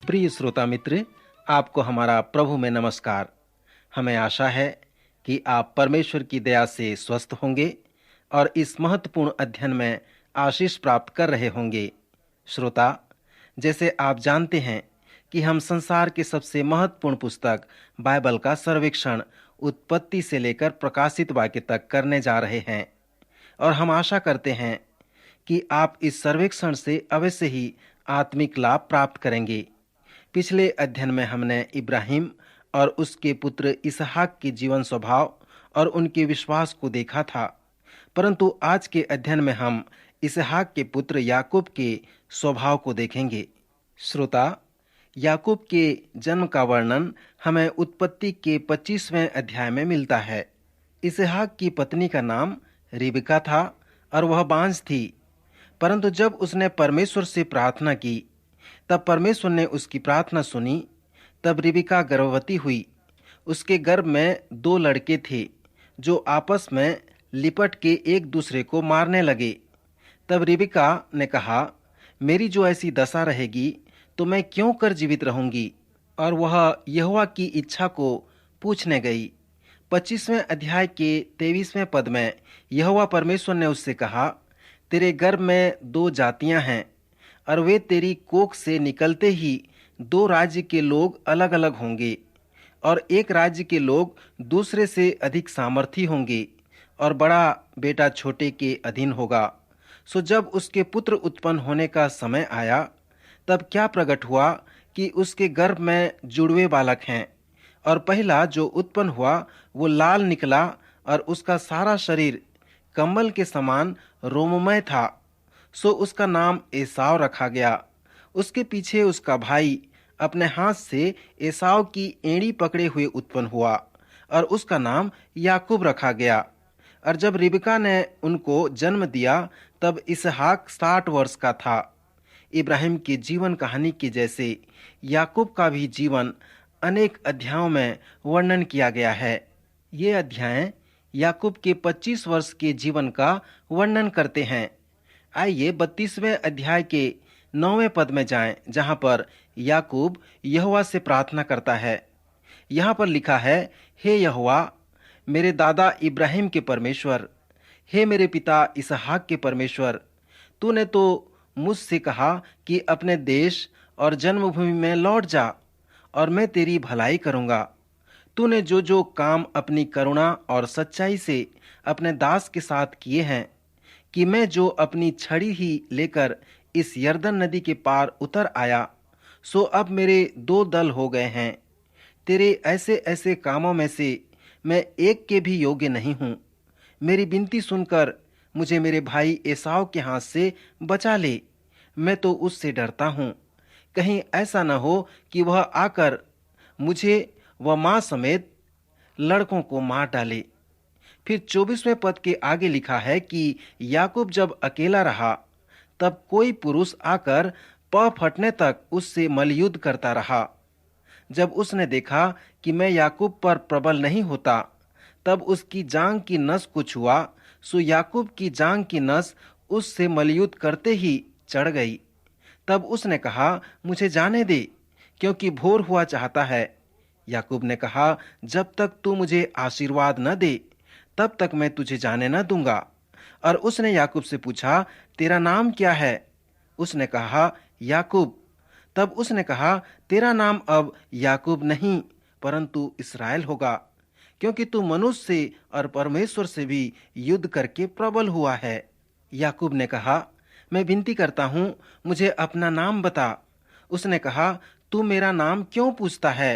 प्रिय श्रोता मित्र, आपको हमारा प्रभु में नमस्कार। हमें आशा है कि आप परमेश्वर की दया से स्वस्थ होंगे और इस महत्वपूर्ण अध्ययन में आशीष प्राप्त कर रहे होंगे। श्रोता, जैसे आप जानते हैं कि हम संसार के सबसे महत्वपूर्ण पुस्तक बाइबल का सर्वेक्षण उत्पत्ति से लेकर प्रकाशित वाक्य तक करने जा रहे हैं और हम आशा करते हैं कि आप इस सर्वेक्षण से अवश्य ही आत्मिक लाभ प्राप्त करेंगे। पिछले अध्ययन में हमने इब्राहिम और उसके पुत्र इसहाक के जीवन स्वभाव और उनके विश्वास को देखा था, परंतु आज के अध्ययन में हम इसहाक के पुत्र याकूब के स्वभाव को देखेंगे। श्रोता, याकूब के जन्म का वर्णन हमें उत्पत्ति के 25वें अध्याय में मिलता है। इसहाक की पत्नी का नाम रिबका था और वह बांझ थी, परंतु जब उसने परमेश्वर से प्रार्थना की तब परमेश्वर ने उसकी प्रार्थना सुनी। तब रिबका गर्भवती हुई। उसके गर्भ में 2 लड़के थे जो आपस में लिपट के एक दूसरे को मारने लगे। तब रिबका ने कहा, मेरी जो ऐसी दशा रहेगी तो मैं क्यों कर जीवित रहूंगी? और वह यहोवा की इच्छा को पूछने गई। 25वें अध्याय के 23वें पद में यहोवा परमेश्वर ने उससे कहा, तेरे गर्भ में 2 जातियां हैं और वे तेरी कोख से निकलते ही 2 राज्य के लोग अलग अलग होंगे और एक राज्य के लोग दूसरे से अधिक सामर्थी होंगे और बड़ा बेटा छोटे के अधीन होगा। सो जब उसके पुत्र उत्पन्न होने का समय आया तब क्या प्रकट हुआ कि उसके गर्भ में जुड़वे बालक हैं और पहला जो उत्पन्न हुआ वो लाल निकला और उसका सारा शरीर कम्बल के समान रोममय था। सो उसका नाम एसाव रखा गया। उसके पीछे उसका भाई अपने हाथ से एसाव की एड़ी पकड़े हुए उत्पन्न हुआ और उसका नाम याकूब रखा गया। और जब रिबका ने उनको जन्म दिया तब इसहाक 60 वर्ष का था। इब्राहिम की जीवन कहानी के जैसे याकूब का भी जीवन अनेक अध्यायों में वर्णन किया गया है। ये अध्याय याकूब के 25 वर्ष के जीवन का वर्णन करते हैं। आइए 32वें अध्याय के 9वें पद में जाएं, जहां पर याकूब यहोवा से प्रार्थना करता है। यहाँ पर लिखा है, हे यहोवा, मेरे दादा इब्राहिम के परमेश्वर, हे मेरे पिता इसहाक के परमेश्वर, तूने तो मुझसे कहा कि अपने देश और जन्मभूमि में लौट जा और मैं तेरी भलाई करूंगा। तूने जो जो काम अपनी करुणा और सच्चाई से अपने दास के साथ किए हैं, कि मैं जो अपनी छड़ी ही लेकर इस यरदन नदी के पार उतर आया, सो अब मेरे 2 दल हो गए हैं। तेरे ऐसे ऐसे कामों में से मैं एक के भी योग्य नहीं हूँ। मेरी विनती सुनकर मुझे मेरे भाई एसाव के हाथ से बचा ले। मैं तो उससे डरता हूँ, कहीं ऐसा न हो कि वह आकर मुझे व माँ समेत लड़कों को मार डाले। फिर 24वें पद के आगे लिखा है कि याकूब जब अकेला रहा तब कोई पुरुष आकर पौ फटने तक उससे मल्लयुद्ध करता रहा। जब उसने देखा कि मैं याकूब पर प्रबल नहीं होता, तब उसकी जांग की नस को छुआ। सो याकूब की जांग की नस उससे मल्लयुद्ध करते ही चढ़ गई। तब उसने कहा, मुझे जाने दे, क्योंकि भोर हुआ चाहता है। याकूब ने कहा, जब तक तू मुझे आशीर्वाद न दे तब तक मैं तुझे जाने न दूंगा। और उसने याकूब से पूछा, तेरा नाम क्या है? उसने कहा, याकूब। तब उसने कहा, तेरा नाम अब याकूब नहीं परंतु इस्राएल होगा, क्योंकि तू मनुष्य से और परमेश्वर से भी युद्ध करके प्रबल हुआ है। याकूब ने कहा, मैं विनती करता हूँ, मुझे अपना नाम बता। उसने कहा, तू मेरा नाम क्यों पूछता है?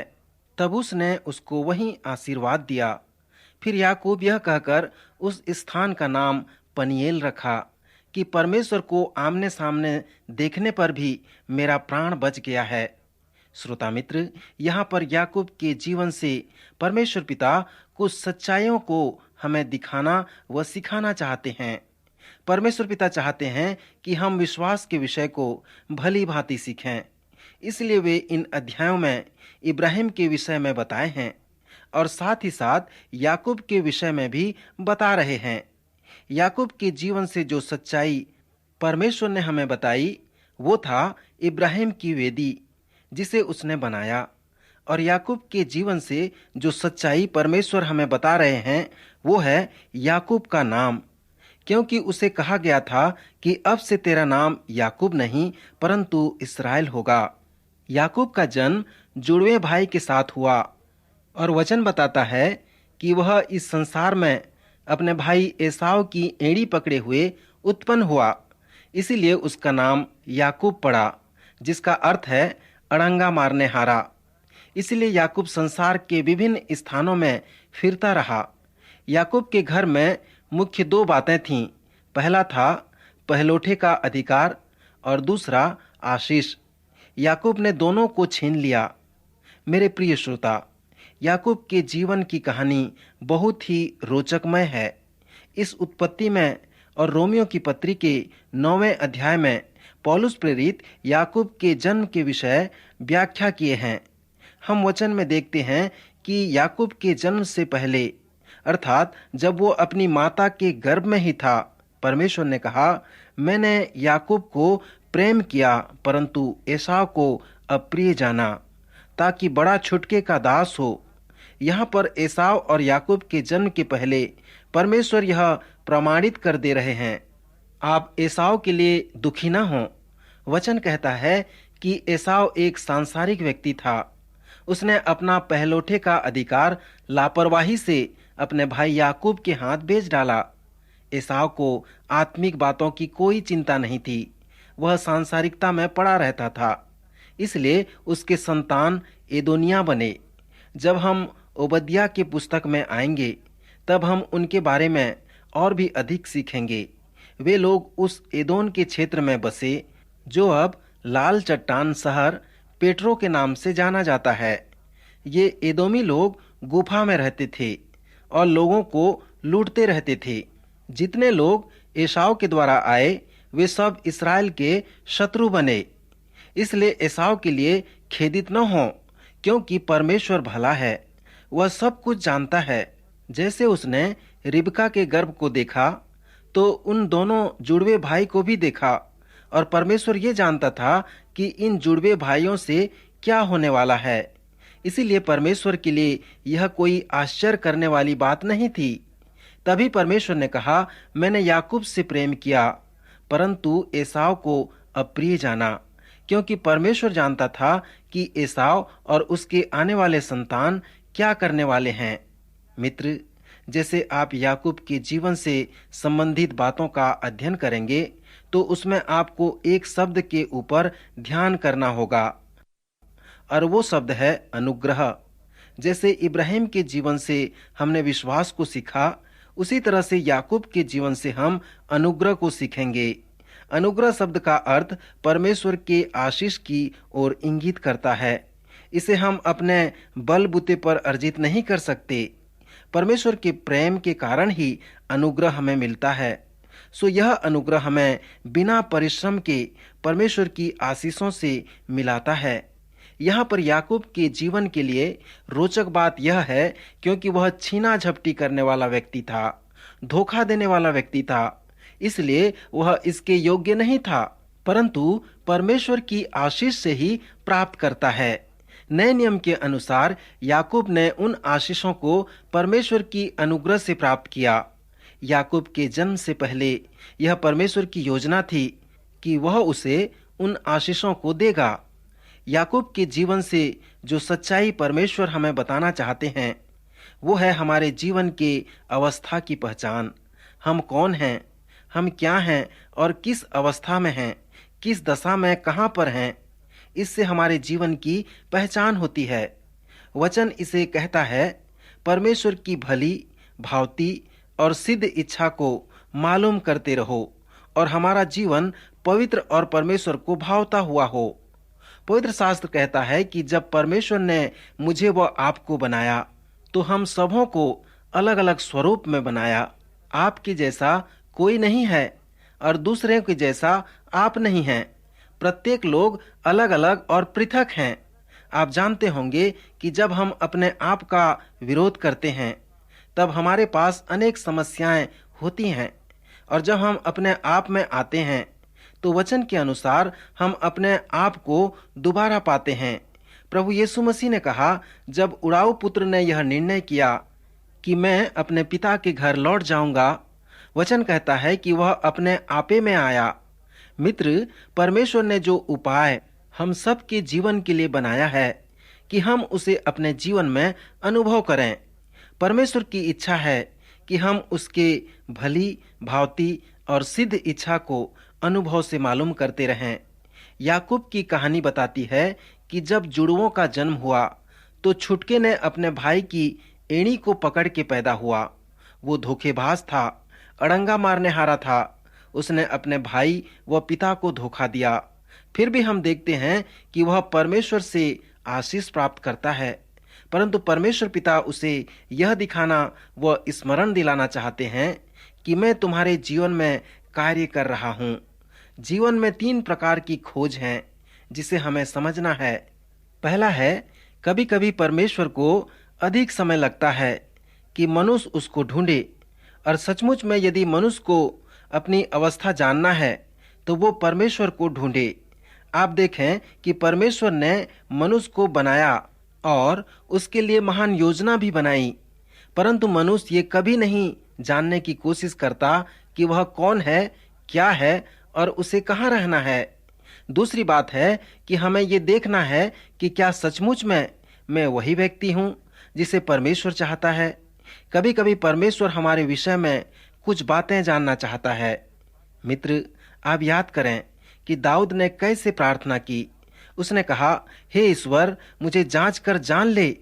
तब उसने उसको वहीं आशीर्वाद दिया। फिर याकूब यह कहकर उस स्थान का नाम पनिएल रखा कि परमेश्वर को आमने सामने देखने पर भी मेरा प्राण बच गया है। श्रोता मित्र, यहाँ पर याकूब के जीवन से परमेश्वर पिता कुछ सच्चाइयों को हमें दिखाना व सिखाना चाहते हैं। परमेश्वर पिता चाहते हैं कि हम विश्वास के विषय को भली भांति सीखें। इसलिए वे इन अध्यायों में इब्राहिम के विषय में बताए हैं और साथ ही साथ याकूब के विषय में भी बता रहे हैं। याकूब के जीवन से जो सच्चाई परमेश्वर ने हमें बताई वो था इब्राहिम की वेदी, जिसे उसने बनाया। और याकूब के जीवन से जो सच्चाई परमेश्वर हमें बता रहे हैं वो है याकूब का नाम, क्योंकि उसे कहा गया था कि अब से तेरा नाम याकूब नहीं परंतु इस्राएल होगा। याकूब का जन्म जुड़वे भाई के साथ हुआ और वचन बताता है कि वह इस संसार में अपने भाई एसाव की एड़ी पकड़े हुए उत्पन्न हुआ, इसीलिए उसका नाम याकूब पड़ा, जिसका अर्थ है अड़ंगा मारने हारा। इसलिए याकूब संसार के विभिन्न स्थानों में फिरता रहा। याकूब के घर में मुख्य दो बातें थीं। पहला था पहलौठे का अधिकार और दूसरा आशीष। याकूब ने दोनों को छीन लिया। मेरे प्रिय श्रोता, याकूब के जीवन की कहानी बहुत ही रोचकमय है। इस उत्पत्ति में और रोमियो की पत्री के 9वें अध्याय में पौलुस प्रेरित याकूब के जन्म के विषय व्याख्या किए हैं। हम वचन में देखते हैं कि याकूब के जन्म से पहले, अर्थात जब वो अपनी माता के गर्भ में ही था, परमेश्वर ने कहा, मैंने याकूब को प्रेम किया परंतु एसाव को अप्रिय जाना, ताकि बड़ा छुटके का दास हो। यहाँ पर एसाव और याकूब के जन्म के पहले परमेश्वर यह प्रमाणित कर दे रहे हैं, आप एसाव के लिए दुखी न हों। वचन कहता है कि एसाव एक सांसारिक व्यक्ति था। उसने अपना पहलौठे का अधिकार लापरवाही से अपने भाई याकूब के हाथ बेच डाला। एसाव को आत्मिक बातों की कोई चिंता नहीं थी, वह सांसारिकता में पड़ा रहता था। इसलिए उसके संतान एदोनिया बने। जब हम ओबद्याह के पुस्तक में आएंगे तब हम उनके बारे में और भी अधिक सीखेंगे। वे लोग उस एदोन के क्षेत्र में बसे जो अब लाल चट्टान शहर पेट्रो के नाम से जाना जाता है। ये एदोमी लोग गुफा में रहते थे और लोगों को लूटते रहते थे। जितने लोग एसाव के द्वारा आए वे सब इस्राएल के शत्रु बने। इसलिए एसाव के लिए खेदित न हो, क्योंकि परमेश्वर भला है, वह सब कुछ जानता है। जैसे उसने रिबका के गर्भ को देखा तो उन दोनों जुड़वे भाई को भी देखा, और परमेश्वर ये जानता था कि इन जुड़वे भाइयों से क्या होने वाला है। इसीलिए परमेश्वर के लिए यह कोई आश्चर्य करने वाली बात नहीं थी। तभी परमेश्वर ने कहा, मैंने याकूब से प्रेम किया परंतु एसाव को अप्रिय जाना, क्योंकि परमेश्वर जानता था कि एसाव और उसके आने वाले संतान क्या करने वाले हैं। मित्र, जैसे आप याकूब के जीवन से संबंधित बातों का अध्ययन करेंगे तो उसमें आपको एक शब्द के ऊपर ध्यान करना होगा, और वो शब्द है अनुग्रह। जैसे इब्राहिम के जीवन से हमने विश्वास को सीखा, उसी तरह से याकूब के जीवन से हम अनुग्रह को सीखेंगे। अनुग्रह शब्द का अर्थ परमेश्वर के आशीष की ओर इंगित करता है। इसे हम अपने बलबूते पर अर्जित नहीं कर सकते। परमेश्वर के प्रेम के कारण ही अनुग्रह हमें मिलता है। सो यह अनुग्रह हमें बिना परिश्रम के परमेश्वर की आशीषों से मिलाता है। यहाँ पर याकूब के जीवन के लिए रोचक बात यह है, क्योंकि वह छीना झपटी करने वाला व्यक्ति था, धोखा देने वाला व्यक्ति था, इसलिए वह इसके योग्य नहीं था, परंतु परमेश्वर की आशीष से ही प्राप्त करता है। नए नियम के अनुसार याकूब ने उन आशीषों को परमेश्वर की अनुग्रह से प्राप्त किया। याकूब के जन्म से पहले यह परमेश्वर की योजना थी कि वह उसे उन आशीषों को देगा। याकूब के जीवन से जो सच्चाई परमेश्वर हमें बताना चाहते हैं वो है हमारे जीवन के अवस्था की पहचान। हम कौन हैं, हम क्या हैं और किस अवस्था में हैं, किस दशा में कहाँ पर हैं, इससे हमारे जीवन की पहचान होती है। वचन इसे कहता है, परमेश्वर की भली भावती और सिद्ध इच्छा को मालूम करते रहो और हमारा जीवन पवित्र और परमेश्वर को भावता हुआ हो। पवित्र शास्त्र कहता है कि जब परमेश्वर ने मुझे व आपको बनाया तो हम सबों को अलग अलग स्वरूप में बनाया। आपके जैसा कोई नहीं है और दूसरे के जैसा आप नहीं हैं। प्रत्येक लोग अलग अलग और पृथक हैं। आप जानते होंगे कि जब हम अपने आप का विरोध करते हैं तब हमारे पास अनेक समस्याएं होती हैं, और जब हम अपने आप में आते हैं तो वचन के अनुसार हम अपने आप को दोबारा पाते हैं। प्रभु यीशु मसीह ने कहा, जब उड़ाऊ पुत्र ने यह निर्णय किया कि मैं अपने पिता के घर लौट जाऊंगा, वचन कहता है कि वह अपने आपे में आया। मित्र, परमेश्वर ने जो उपाय हम सब के जीवन के लिए बनाया है कि हम उसे अपने जीवन में अनुभव करें। परमेश्वर की इच्छा है कि हम उसके भली भांति और सिद्ध इच्छा को अनुभव से मालूम करते रहें। याकूब की कहानी बताती है कि जब जुड़वों का जन्म हुआ तो छुटके ने अपने भाई की एड़ी को पकड़ के पैदा हुआ। वो धोखेबाज था, अड़ंगा मारने हारा था। उसने अपने भाई व पिता को धोखा दिया। फिर भी हम देखते हैं कि वह परमेश्वर से आशीष प्राप्त करता है, परंतु परमेश्वर पिता उसे यह दिखाना व स्मरण दिलाना चाहते हैं कि मैं तुम्हारे जीवन में कार्य कर रहा हूँ। जीवन में 3 प्रकार की खोज हैं जिसे हमें समझना है। पहला है, कभी कभी परमेश्वर को अधिक समय लगता है कि मनुष्य उसको ढूंढे, और सचमुच में यदि मनुष्य को अपनी अवस्था जानना है तो वो परमेश्वर को ढूंढे। आप देखें कि परमेश्वर ने मनुष्य को बनाया और उसके लिए महान योजना भी बनाई, परंतु मनुष्य ये कभी नहीं जानने की कोशिश करता कि वह कौन है, क्या है और उसे कहाँ रहना है। दूसरी बात है कि हमें ये देखना है कि क्या सचमुच में मैं वही व्यक्ति हूँ जिसे परमेश्वर चाहता है। कभी कभी परमेश्वर हमारे विषय में कुछ बातें जानना चाहता है। मित्र, आप याद करें कि दाऊद ने कैसे प्रार्थना की। उसने कहा, हे ईश्वर, मुझे जांच कर जान ले,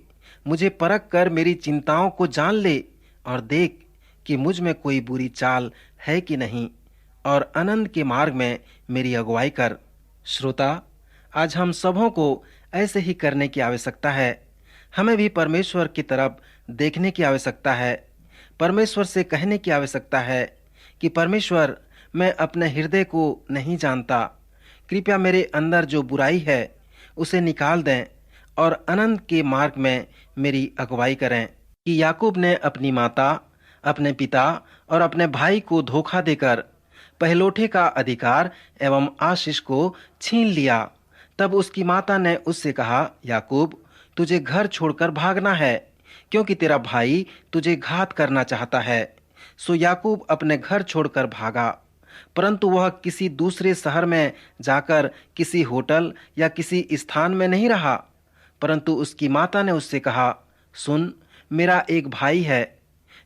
मुझे परख कर मेरी चिंताओं को जान ले और देख कि मुझ में कोई बुरी चाल है कि नहीं, और आनंद के मार्ग में मेरी अगुवाई कर। श्रोता, आज हम सबों को ऐसे ही करने की आवश्यकता है। हमें भी परमेश्वर की तरफ देखने की आवश्यकता है। परमेश्वर से कहने की आवश्यकता है कि परमेश्वर, मैं अपने हृदय को नहीं जानता, कृपया मेरे अंदर जो बुराई है उसे निकाल दें और आनंद के मार्ग में मेरी अगुवाई करें। कि याकूब ने अपनी माता, अपने पिता और अपने भाई को धोखा देकर पहलौठे का अधिकार एवं आशीष को छीन लिया। तब उसकी माता ने उससे कहा, याकूब, तुझे घर छोड़कर भागना है, क्योंकि तेरा भाई तुझे घात करना चाहता है। सो याकूब अपने घर छोड़कर भागा, परंतु वह किसी दूसरे शहर में जाकर किसी होटल या किसी स्थान में नहीं रहा, परंतु उसकी माता ने उससे कहा, सुन, मेरा एक भाई है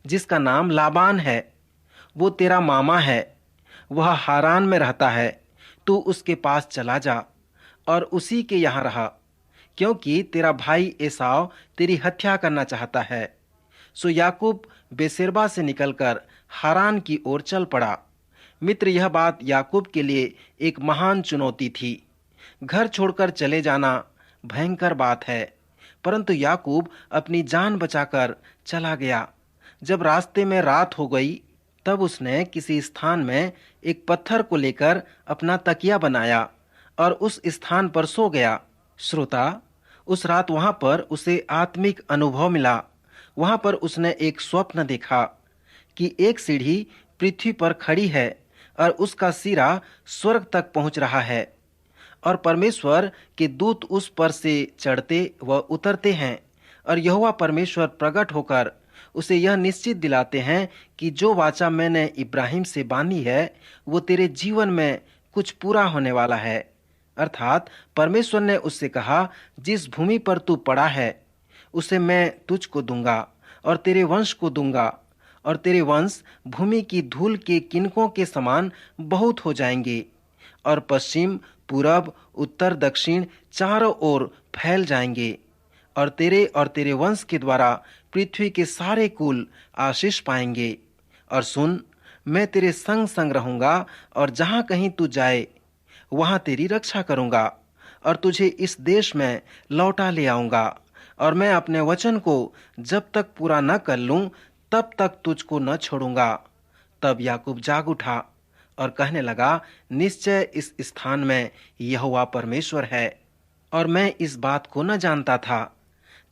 जिसका नाम लाबान है, वो तेरा मामा है, वह हारान में रहता है। तू उसके पास चला जा और उसी के यहाँ रहा, क्योंकि तेरा भाई एसाव तेरी हत्या करना चाहता है। सो याकूब बेसेरबा से निकलकर हारान की ओर चल पड़ा। मित्र, यह बात याकूब के लिए एक महान चुनौती थी। घर छोड़कर चले जाना भयंकर बात है, परंतु याकूब अपनी जान बचाकर चला गया। जब रास्ते में रात हो गई, तब उसने किसी स्थान में एक पत्थर को लेकर अपना तकिया बनाया और उस स्थान पर सो गया। श्रोता, उस रात वहां पर उसे आत्मिक अनुभव मिला। वहां पर उसने एक स्वप्न देखा कि एक सीढ़ी पृथ्वी पर खड़ी है और उसका सिरा स्वर्ग तक पहुंच रहा है, और परमेश्वर के दूत उस पर से चढ़ते व उतरते हैं, और यहोवा परमेश्वर प्रकट होकर उसे यह निश्चित दिलाते हैं कि जो वाचा मैंने इब्राहिम से बांधी है वो तेरे जीवन में कुछ पूरा होने वाला है। अर्थात परमेश्वर ने उससे कहा, जिस भूमि पर तू पड़ा है उसे मैं तुझको दूंगा और तेरे वंश को दूंगा, और तेरे वंश भूमि की धूल के किनकों के समान बहुत हो जाएंगे, और पश्चिम, पूरब, उत्तर, दक्षिण चारों ओर फैल जाएंगे, और तेरे वंश के द्वारा पृथ्वी के सारे कुल आशीष पाएंगे। और सुन, मैं तेरे संग संग रहूंगा, और जहां कहीं तू जाए वहां तेरी रक्षा करूंगा, और तुझे इस देश में लौटा ले आऊंगा, और मैं अपने वचन को जब तक पूरा न कर लूं तब तक तुझको न छोड़ूंगा। तब याकूब जाग उठा और कहने लगा, निश्चय इस स्थान में यहोवा परमेश्वर है, और मैं इस बात को न जानता था।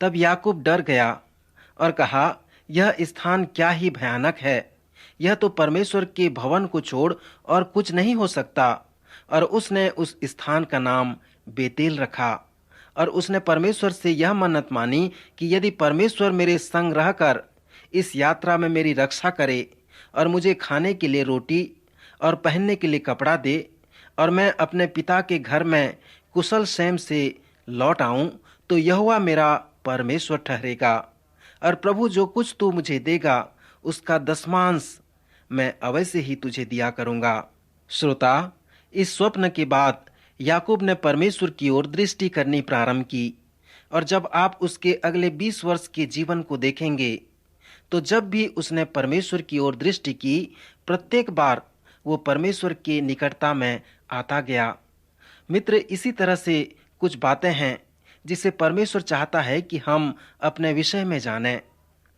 तब याकूब डर गया और कहा, यह स्थान क्या ही भयानक है, यह तो परमेश्वर के भवन को छोड़ और कुछ नहीं हो सकता। और उसने उस स्थान का नाम बेतेल रखा। और उसने परमेश्वर से यह मन्नत मानी कि यदि परमेश्वर मेरे संग रहकर इस यात्रा में मेरी रक्षा करे और मुझे खाने के लिए रोटी और पहनने के लिए कपड़ा दे और मैं अपने पिता के घर में कुशल क्षेम से लौट आऊं, तो यहोवा मेरा परमेश्वर ठहरेगा और प्रभु जो कुछ तू मुझे देगा उसका दसमांश मैं अवश्य ही तुझे दिया करूंगा। श्रोता, इस स्वप्न के बाद याकूब ने परमेश्वर की ओर दृष्टि करनी प्रारंभ की। और जब आप उसके अगले 20 वर्ष के जीवन को देखेंगे, तो जब भी उसने परमेश्वर की ओर दृष्टि की, प्रत्येक बार वो परमेश्वर के निकटता में आता गया। मित्र, इसी तरह से कुछ बातें हैं जिसे परमेश्वर चाहता है कि हम अपने विषय में जानें।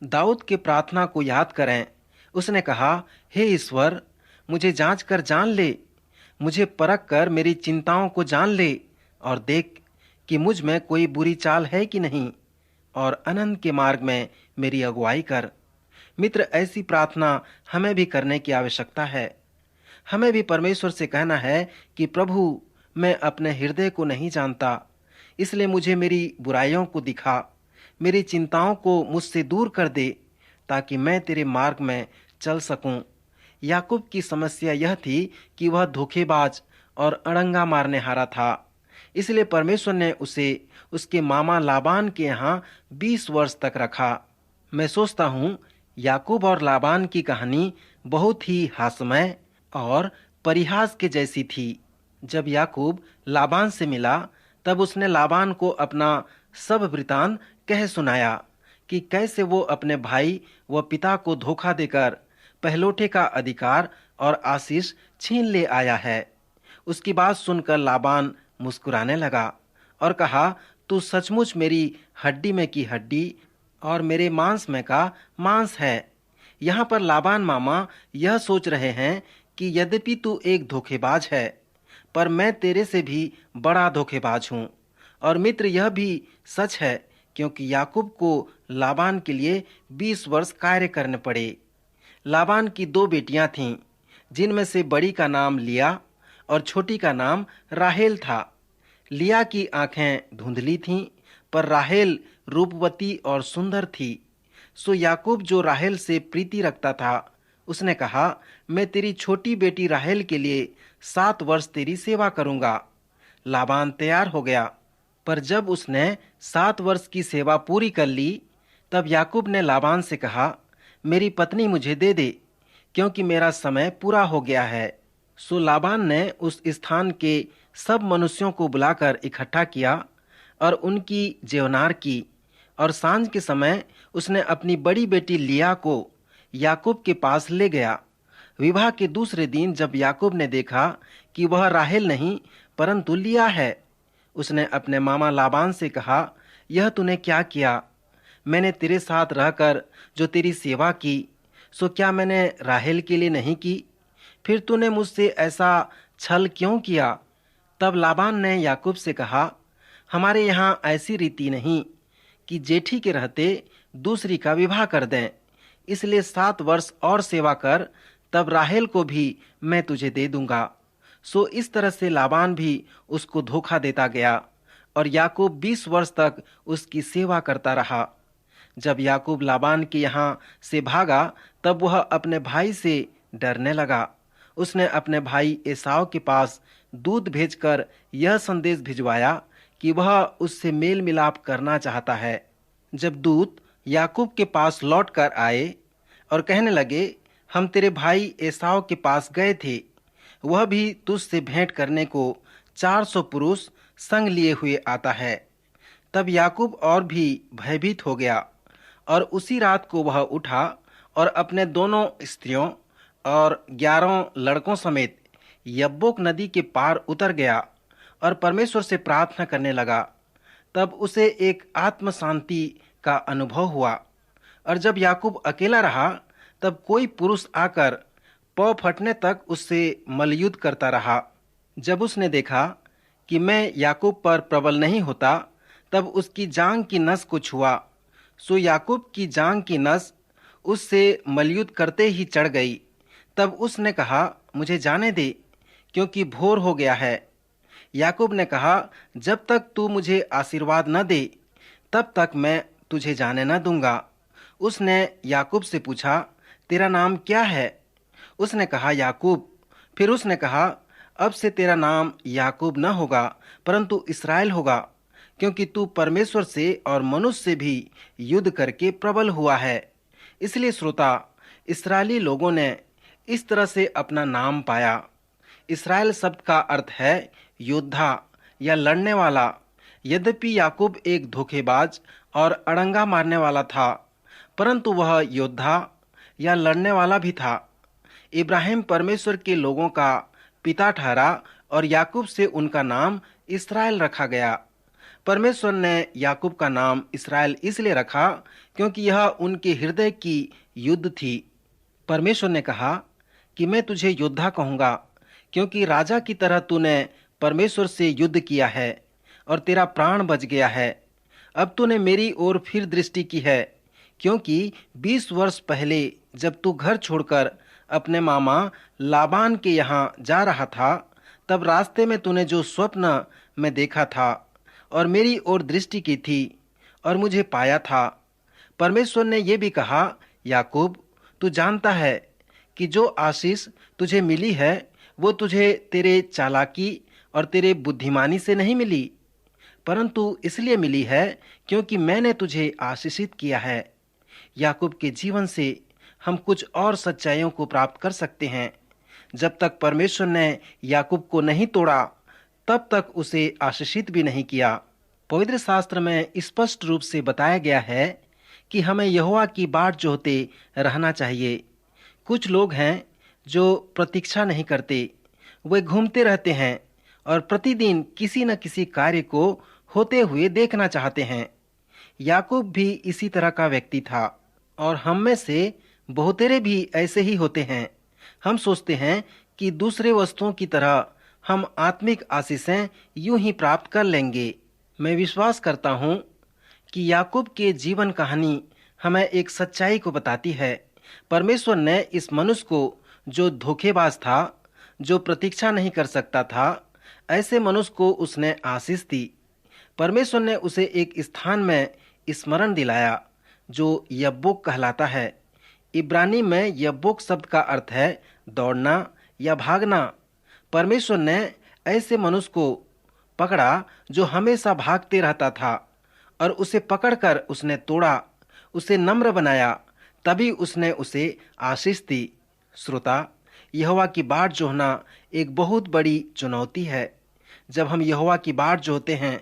दाऊद के प्रार्थना को याद करें। उसने कहा, हे ईश्वर, मुझे जांच कर जान ले, मुझे परख कर मेरी चिंताओं को जान ले और देख कि मुझ में कोई बुरी चाल है कि नहीं, और अनंत के मार्ग में मेरी अगुवाई कर। मित्र, ऐसी प्रार्थना हमें भी करने की आवश्यकता है। हमें भी परमेश्वर से कहना है कि प्रभु, मैं अपने हृदय को नहीं जानता, इसलिए मुझे मेरी बुराइयों को दिखा, मेरी चिंताओं को मुझसे दूर कर दे, ताकि मैं तेरे मार्ग में चल सकूं। याकूब की समस्या यह थी कि वह धोखेबाज और अड़ंगा मारने हारा था। इसलिए परमेश्वर ने उसे उसके मामा लाबान के यहाँ 20 वर्ष तक रखा। मैं सोचता हूँ याकूब और लाबान की कहानी बहुत ही हास्यमय और परिहास के जैसी थी। जब याकूब लाबान से मिला, तब उसने लाबान को अपना सब वृतांत कह सुनाया कि कैसे वो अपने भाई व पिता को धोखा देकर पहलौठे का अधिकार और आशीष छीन ले आया है। उसकी बात सुनकर लाबान मुस्कुराने लगा और कहा, तू सचमुच मेरी हड्डी में की हड्डी और मेरे मांस में का मांस है। यहाँ पर लाबान मामा यह सोच रहे हैं कि यद्यपि तू एक धोखेबाज है, पर मैं तेरे से भी बड़ा धोखेबाज हूँ। और मित्र, यह भी सच है, क्योंकि याकूब को लाबान के लिए 20 वर्ष कार्य करने पड़े। लाबान की 2 बेटियां थीं, जिनमें से बड़ी का नाम लिया और छोटी का नाम राहेल था। लिया की आंखें धुंधली थीं, पर राहेल रूपवती और सुंदर थी। सो याकूब, जो राहेल से प्रीति रखता था, उसने कहा, मैं तेरी छोटी बेटी राहेल के लिए 7 वर्ष तेरी सेवा करूंगा। लाबान तैयार हो गया, पर जब उसने 7 वर्ष की सेवा पूरी कर ली, तब याकूब ने लाबान से कहा, मेरी पत्नी मुझे दे दे, क्योंकि मेरा समय पूरा हो गया है। सो लाबान ने उस स्थान के सब मनुष्यों को बुलाकर इकट्ठा किया और उनकी जेवनार की। और सांझ के समय उसने अपनी बड़ी बेटी लिया को याकूब के पास ले गया। विवाह के दूसरे दिन जब याकूब ने देखा कि वह राहेल नहीं परंतु लिया है, उसने अपने मामा लाबान से कहा, यह तूने क्या किया? मैंने तेरे साथ रहकर जो तेरी सेवा की, सो क्या मैंने राहेल के लिए नहीं की? फिर तूने मुझसे ऐसा छल क्यों किया? तब लाबान ने याकूब से कहा, हमारे यहाँ ऐसी रीति नहीं कि जेठी के रहते दूसरी का विवाह कर दें, इसलिए 7 वर्ष और सेवा कर, तब राहेल को भी मैं तुझे दे दूंगा। सो इस तरह से लाबान भी उसको धोखा देता गया और याकूब 20 वर्ष तक उसकी सेवा करता रहा। जब याकूब लाबान के यहाँ से भागा, तब वह अपने भाई से डरने लगा। उसने अपने भाई एसाव के पास दूत भेजकर यह संदेश भिजवाया कि वह उससे मेल मिलाप करना चाहता है। जब दूत याकूब के पास लौट कर आए और कहने लगे, हम तेरे भाई एसाव के पास गए थे, वह भी तुझसे भेंट करने को 400 पुरुष संग लिए हुए आता है। तब याकूब और भी भयभीत हो गया और उसी रात को वह उठा और अपने दोनों स्त्रियों और 11 लड़कों समेत यब्बोक नदी के पार उतर गया और परमेश्वर से प्रार्थना करने लगा। तब उसे एक आत्म शांति का अनुभव हुआ। और जब याकूब अकेला रहा, तब कोई पुरुष आकर पौ फटने तक उससे मल्लयुद्ध करता रहा। जब उसने देखा कि मैं याकूब पर प्रबल नहीं होता, तब उसकी जांग की नस को छुआ। सो याकूब की जांग की नस उससे मल्लयुद्ध करते ही चढ़ गई। तब उसने कहा, मुझे जाने दे, क्योंकि भोर हो गया है। याकूब ने कहा, जब तक तू मुझे आशीर्वाद न दे तब तक मैं तुझे जाने न दूंगा। उसने याकूब से पूछा, तेरा नाम क्या है? उसने कहा, याकूब। फिर उसने कहा, अब से तेरा नाम याकूब न होगा परंतु इसराइल होगा, क्योंकि तू परमेश्वर से और मनुष्य से भी युद्ध करके प्रबल हुआ है। इसलिए श्रोता, इस्राएली लोगों ने इस तरह से अपना नाम पाया। इसराइल शब्द का अर्थ है योद्धा या लड़ने वाला। यद्यपि याकूब एक धोखेबाज और अड़ंगा मारने वाला था, परंतु वह योद्धा या लड़ने वाला भी था। इब्राहिम परमेश्वर के लोगों का पिता ठहरा और याकूब से उनका नाम इसराइल रखा गया। परमेश्वर ने याकूब का नाम इसराइल इसलिए रखा क्योंकि यह उनके हृदय की युद्ध थी। परमेश्वर ने कहा कि मैं तुझे योद्धा कहूंगा, क्योंकि राजा की तरह तूने परमेश्वर से युद्ध किया है और तेरा प्राण बच गया है। अब तूने मेरी ओर फिर दृष्टि की है, क्योंकि 20 वर्ष पहले जब तू घर छोड़कर अपने मामा लाबान के यहाँ जा रहा था, तब रास्ते में तूने जो स्वप्न में देखा था और मेरी ओर दृष्टि की थी और मुझे पाया था। परमेश्वर ने यह भी कहा, याकूब, तू जानता है कि जो आशीष तुझे मिली है वो तुझे तेरे चालाकी और तेरे बुद्धिमानी से नहीं मिली, परंतु इसलिए मिली है क्योंकि मैंने तुझे आशीषित किया है। याकूब के जीवन से हम कुछ और सच्चाइयों को प्राप्त कर सकते हैं। जब तक परमेश्वर ने याकूब को नहीं तोड़ा तब तक उसे आशीषित भी नहीं किया। पवित्र शास्त्र में स्पष्ट रूप से बताया गया है कि हमें यहोवा की बाट जोहते रहना चाहिए। कुछ लोग हैं जो प्रतीक्षा नहीं करते, वे घूमते रहते हैं और प्रतिदिन किसी न किसी कार्य को होते हुए देखना चाहते हैं। याकूब भी इसी तरह का व्यक्ति था और हम में से बहुतेरे भी ऐसे ही होते हैं। हम सोचते हैं कि दूसरे वस्तुओं की तरह हम आत्मिक आशीषें यूं ही प्राप्त कर लेंगे। मैं विश्वास करता हूं कि याकूब के जीवन कहानी हमें एक सच्चाई को बताती है। परमेश्वर ने इस मनुष्य को, जो धोखेबाज था, जो प्रतीक्षा नहीं कर सकता था, ऐसे मनुष्य को उसने आशीष दी। परमेश्वर ने उसे एक स्थान में स्मरण दिलाया जो यब्बोक कहलाता है। इब्रानी में यब्बोक शब्द का अर्थ है दौड़ना या भागना। परमेश्वर ने ऐसे मनुष्य को पकड़ा जो हमेशा भागते रहता था और उसे पकड़कर उसने तोड़ा, उसे नम्र बनाया, तभी उसने उसे आशीष दी। श्रोता, यहोवा की बाट जोहना एक बहुत बड़ी चुनौती है। जब हम यहोवा की बाट जोहते हैं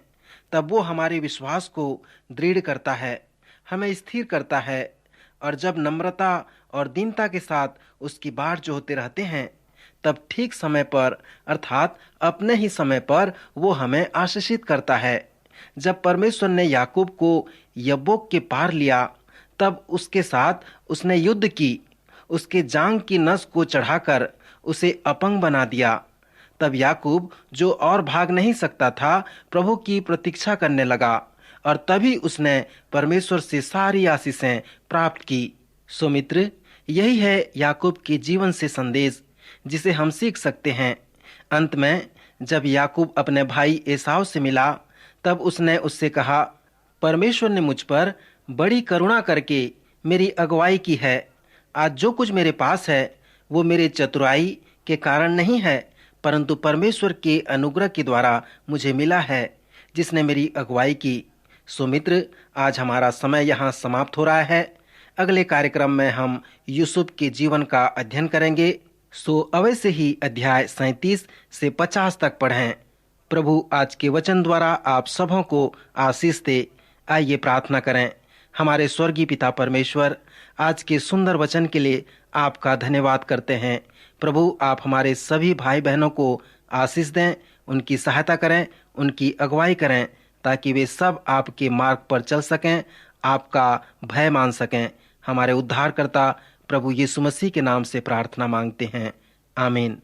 तब वो हमारे विश्वास को दृढ़ करता है, हमें स्थिर करता है, और जब नम्रता और दीनता के साथ उसकी बाट जोहते रहते हैं तब ठीक समय पर अर्थात अपने ही समय पर वो हमें आशीषित करता है। जब परमेश्वर ने याकूब को यब्बोक के पार लिया तब उसके साथ उसने युद्ध की, उसके जांग की नस को चढ़ाकर उसे अपंग बना दिया। तब याकूब, जो और भाग नहीं सकता था, प्रभु की प्रतीक्षा करने लगा और तभी उसने परमेश्वर से सारी आशीषें प्राप्त की। सो मित्र, यही है याकूब के जीवन से संदेश जिसे हम सीख सकते हैं। अंत में जब याकूब अपने भाई एसाव से मिला तब उसने उससे कहा, परमेश्वर ने मुझ पर बड़ी करुणा करके मेरी अगुवाई की है। आज जो कुछ मेरे पास है वो मेरे चतुराई के कारण नहीं है, परंतु परमेश्वर के अनुग्रह के द्वारा मुझे मिला है, जिसने मेरी अगुवाई की। सो मित्र, आज हमारा समय यहाँ समाप्त हो रहा है। अगले कार्यक्रम में हम यूसुफ के जीवन का अध्ययन करेंगे। सो अवश्य ही अध्याय 37 से 50 तक पढ़ें। प्रभु आज के वचन द्वारा आप सबों को आशीष दे। आइए प्रार्थना करें। हमारे स्वर्गीय पिता परमेश्वर, आज के सुंदर वचन के लिए आपका धन्यवाद करते हैं। प्रभु, आप हमारे सभी भाई बहनों को आशीष दें, उनकी सहायता करें, उनकी अगुवाई करें, ताकि वे सब आपके मार्ग पर चल सकें, आपका भय मान सकें। हमारे उद्धारकर्ता प्रभु यीशु मसीह के नाम से प्रार्थना मांगते हैं। आमीन।